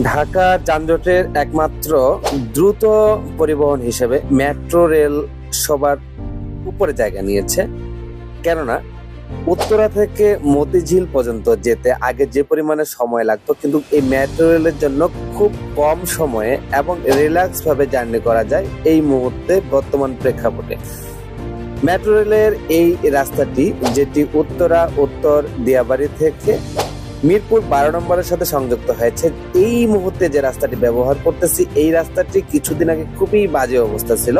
ঢাকা যানজটের একমাত্র দ্রুত পরিবহন হিসেবে মেট্রো রেল সবার উপরে জায়গা নিয়েছে। কেননা উত্তরা থেকে মতিঝিল পর্যন্ত যেতে আগে যে পরিমাণে সময় লাগতো, কিন্তু এই মেট্রো রেলের জন্য খুব কম সময়ে এবং রিল্যাক্স ভাবে জার্নি করা যায় এই মুহূর্তে বর্তমান প্রেক্ষাপটে। মেট্রো রেলের এই রাস্তাটি, যেটি উত্তরা উত্তর দিয়াবাড়ি থেকে মিরপুর 12 নম্বরের সাথে সংযুক্ত হয়েছে, এই মুহূর্তে যে রাস্তাটি ব্যবহার করতেছি, এই রাস্তাটি কিছুদিন আগে খুবই বাজে অবস্থা ছিল।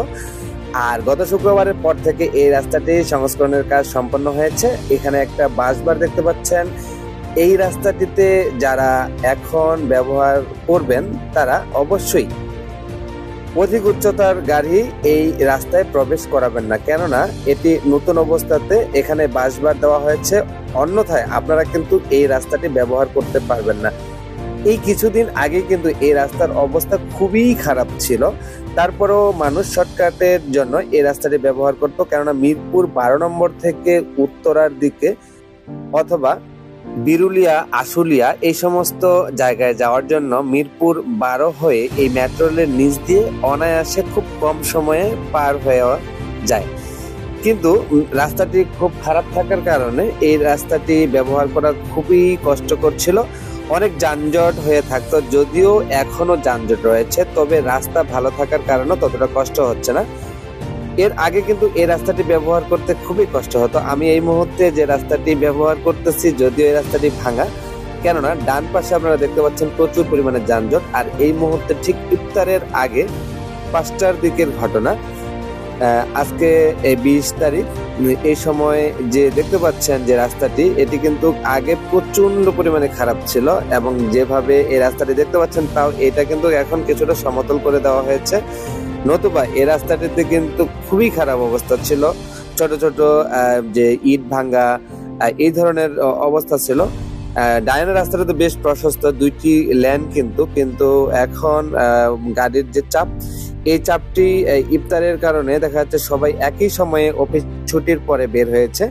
আর গত শুক্রবারের পর থেকে এই রাস্তাটি সংস্করণের কাজ সম্পন্ন হয়েছে। এখানে একটা বাসবার দেখতে পাচ্ছেন। এই রাস্তাটিতে যারা এখন ব্যবহার করবেন তারা অবশ্যই অধিক উচ্চতার গাড়ি এই রাস্তায় প্রবেশ করাবেন না, কেননা এটি নতুন অবস্থাতে এখানে বাসবার দেওয়া হয়েছে। অন্যথায় আপনারা কিন্তু এই রাস্তাটি ব্যবহার করতে পারবেন না। এই কিছুদিন আগে কিন্তু এই রাস্তার অবস্থা খুবই খারাপ ছিল, তারপরেও মানুষ শর্টকাটের জন্য এই রাস্তাটি ব্যবহার করত, কেননা মিরপুর 12 নম্বর থেকে উত্তরার দিকে অথবা বিরুলিয়া, আশুলিয়া এই সমস্ত জায়গায় যাওয়ার জন্য মিরপুর 12 হয়ে এই মেট্রো রেলের নিচ দিয়ে অনায়াসে খুব কম সময়ে পার হয়ে যায়। কিন্তু রাস্তাটি খুব খারাপ থাকার কারণে এই রাস্তাটি ব্যবহার করা খুবই কষ্টকর ছিল। অনেক যানজট হয়ে থাকতো, যদিও এখনো যানজট রয়েছে, তবে রাস্তা ভালো থাকার কারণে ততটা কষ্ট হচ্ছে না। এর আগে কিন্তু এই রাস্তাটি ব্যবহার করতে খুবই কষ্ট হতো। আমি এই মুহূর্তে যে রাস্তাটি ব্যবহার করতেছি, যদিও এই রাস্তাটি ভাঙা, কেননা ডান পাশে আপনারা দেখতে পাচ্ছেন প্রচুর পরিমাণে যানজট। আর এই মুহূর্তে ঠিক ইফতারের আগে 5টার দিকের ঘটনা, আজকে 20 তারিখ, এই সময় যে দেখতে পাচ্ছেন যে রাস্তাটি, এটি কিন্তু আগে প্রচন্ড পরিমাণে খারাপ ছিল, এবং যেভাবে এই রাস্তাটি দেখতে পাচ্ছেন তাও এটা কিন্তু এখন কিছুটা সমতল করে দেওয়া হয়েছে। নতুবা এই রাস্তাটিতে কিন্তু খুবই খারাপ অবস্থা ছিল, ছোট ছোট যে ইট ভাঙ্গা এই ধরনের অবস্থা ছিল। ডাইনের রাস্তাটা তো বেশ প্রশস্ত, 2টি লেন, কিন্তু এখন গাড়ির যে চাপ, এই চাপটি ইফতারের কারণে দেখা যাচ্ছে সবাই একই সময়ে অফিস ছুটির পরে বের হয়েছে।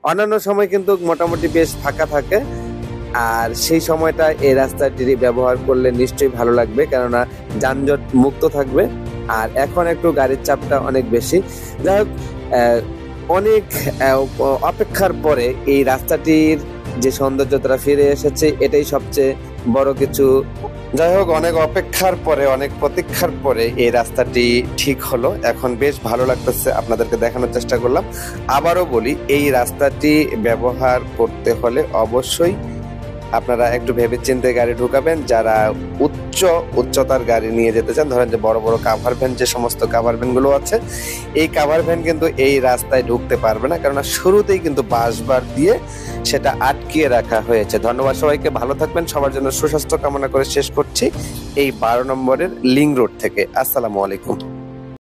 অন্যান্য সময় কিন্তু মোটামুটি বেশ ফাঁকা থাকে, আর সেই সময়টা এই রাস্তাটি ব্যবহার করলে নিশ্চয়ই ভালো লাগবে, কেননা যানজট মুক্ত থাকবে। আর এখন একটু গাড়ির চাপটা অনেক বেশি। যাই হোক, অনেক অপেক্ষার পরে এই রাস্তাটির যে সৌন্দর্যতা ফিরে এসেছে, এটাই সবচেয়ে বড় কিছু। যাই হোক, অনেক অপেক্ষার পরে, অনেক প্রতীক্ষার পরে এই রাস্তাটি ঠিক হলো। এখন বেশ ভালো লাগতেছে, আপনাদেরকে দেখানোর চেষ্টা করলাম। আবারও বলি, এই রাস্তাটি ব্যবহার করতে হলে অবশ্যই আপনারা একটু ভেবেচিন্তে গাড়ি ঢুকাবেন। যারা উচ্চতার গাড়ি নিয়ে যেতে চান, ধরেন যে বড় বড় কাভার ভ্যান, যে সমস্ত কাভার ভ্যান গুলো আছে, এই কাভার ভ্যান কিন্তু এই রাস্তায় ঢুকতে পারবে না, কেননা শুরুতেই কিন্তু বাসবার দিয়ে সেটা আটকিয়ে রাখা হয়েছে। ধন্যবাদ সবাইকে, ভালো থাকবেন। সবার জন্য সুস্বাস্থ্য কামনা করে শেষ করছি এই 12 নম্বরের লিংক রোড থেকে। আসসালামু আলাইকুম।